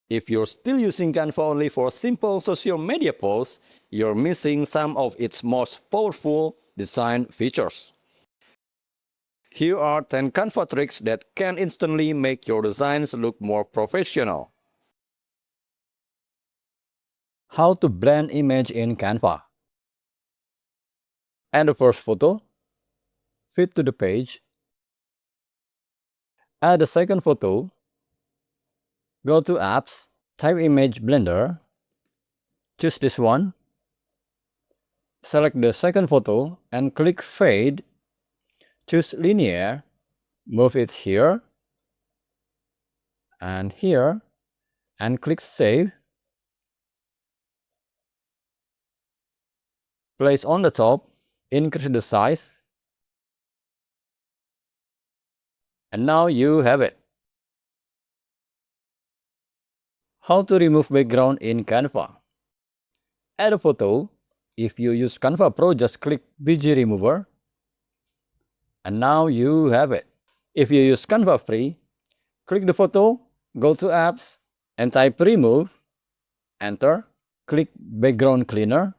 If you're still using Canva only for simple social media posts, you're missing some of its most powerful design features. Here are 10 Canva tricks that can instantly make your designs look more professional. How to blend image in Canva. Add the first photo, fit to the page. Add the second photo, go to Apps, type Image Blender, choose this one, select the second photo and click Fade, choose Linear, move it here, and click Save. Place on the top, increase the size, and now you have it. How to remove background in Canva. Add a photo. If you use Canva Pro, just click BG Remover, and now you have it. If you use Canva Free, click the photo, go to Apps, and type Remove, enter, click Background Cleaner,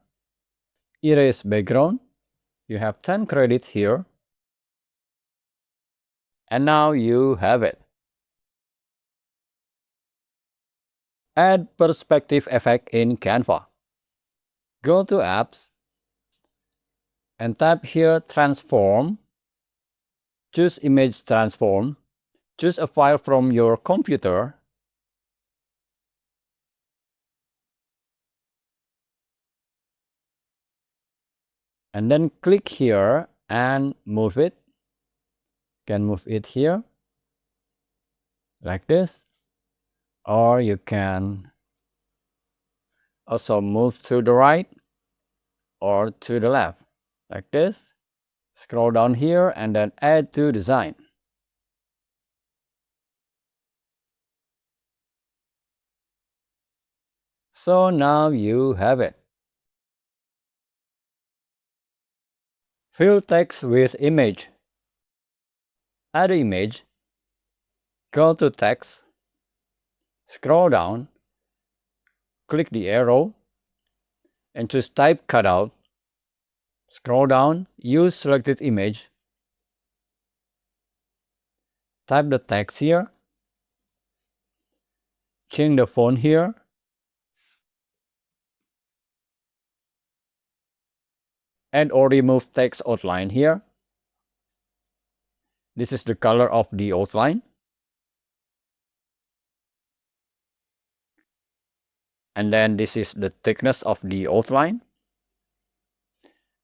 erase background. You have 10 credits here, and now you have it. Add perspective effect in Canva. Go to Apps and type here Transform. Choose Image Transform. Choose a file from your computer. And then click here and move it. You can move it here like this. Or you can also move to the right or to the left like this. Scroll down here and then add to design. So now you have it. Fill text with image. Add the image. Go to text. Scroll down. Click the arrow and choose type cutout. Scroll down, use selected image. Type the text here. Change the font here. Add or remove text outline here. This is the color of the outline. And then this is the thickness of the outline.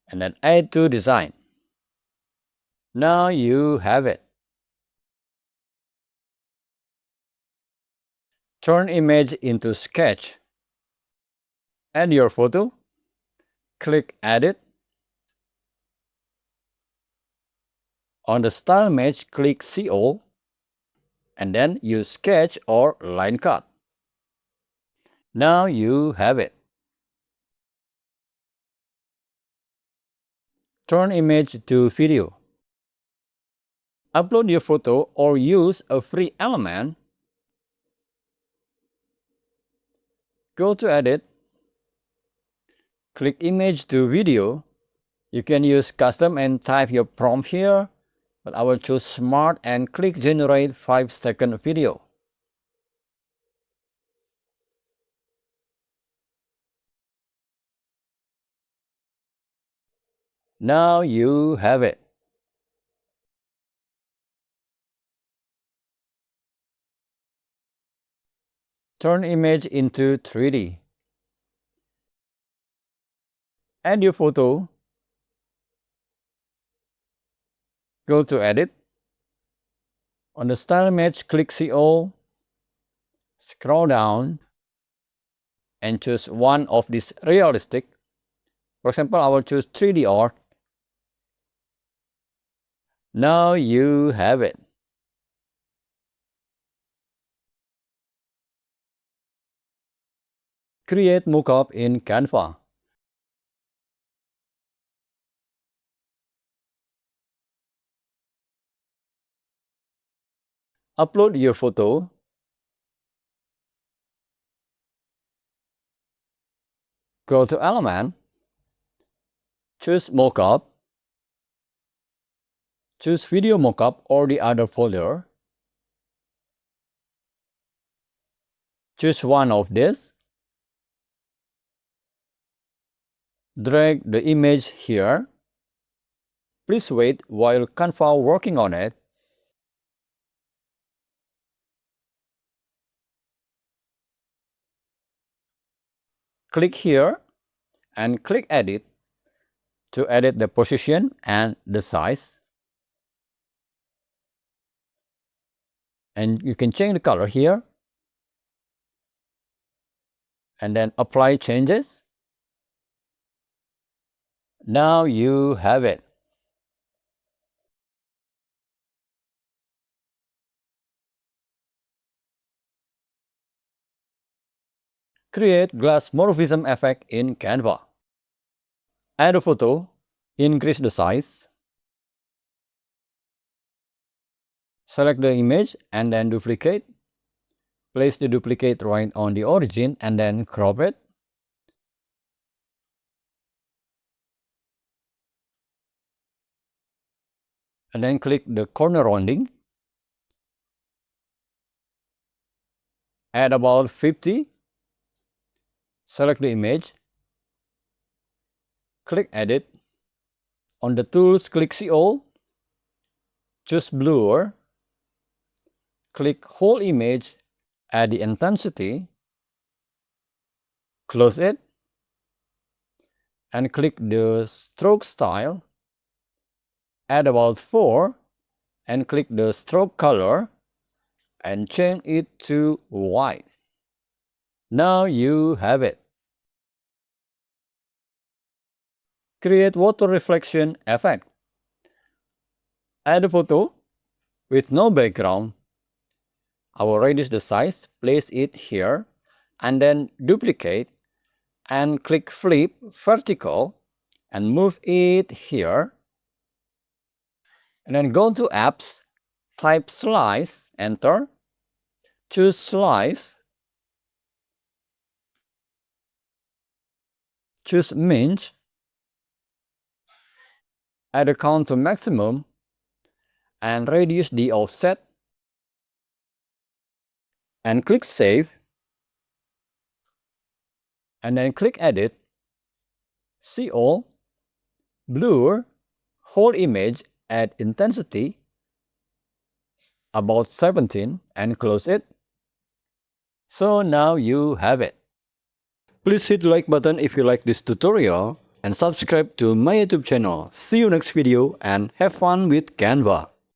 And then add to design. Now you have it. Turn image into sketch. Add your photo. Click Edit. On the style mesh, click CO. And then use sketch or line cut. Now you have it. Turn image to video. Upload your photo or use a free element. Go to Edit. Click Image to Video. You can use custom and type your prompt here, but I will choose Smart and click Generate 5-second video. Now you have it. Turn image into 3D. Add your photo. Go to Edit. On the style mesh, click CO. Scroll down and choose one of these realistic. For example, I will choose 3D art. Now you have it. Create mockup in Canva. Upload your photo. Go to Element, choose Mockup, choose Video Mockup or the other folder. Choose one of these. Drag the image here. Please wait while Canva working on it. Click here and click Edit to edit the position and the size. And you can change the color here. And then apply changes. Now you have it. Create Glassmorphism Effect in Canva. Add a photo, increase the size. Select the image and then duplicate. Place the duplicate right on the origin and then crop it. And then click the corner rounding. Add about 50. Select the image. Click Edit. On the tools, click See All. Choose Blur. Click Whole Image. Add the intensity. Close it. And click the stroke style. Add about 4. And click the stroke color. And change it to white. Now you have it. Create water reflection effect. Add a photo with no background. I will reduce the size, place it here, and then duplicate and click flip vertical and move it here. And then go to apps, type slice, enter, choose slice, choose minch, add a count to maximum, and reduce the offset, and click Save, and then click Edit, See All, Blur, Whole Image, add intensity, about 17, and close it. So now you have it. Please hit the like button if you like this tutorial and subscribe to my YouTube channel. See you next video and have fun with Canva.